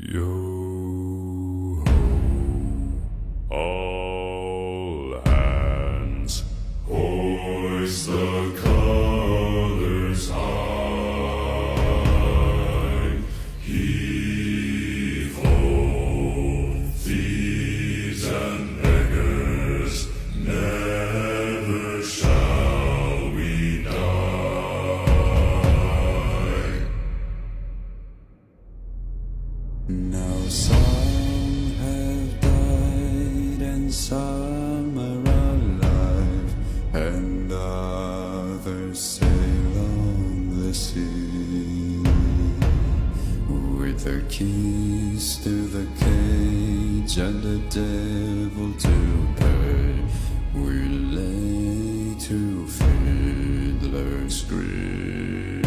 Yo ho, all hands, hoist the colors high. Heave ho, thieves and beggars, never shall we die. Now some have died and some are alive, and others sail on the sea. With the keys to the cage and the devil to pay, we lay to fiddler's grave.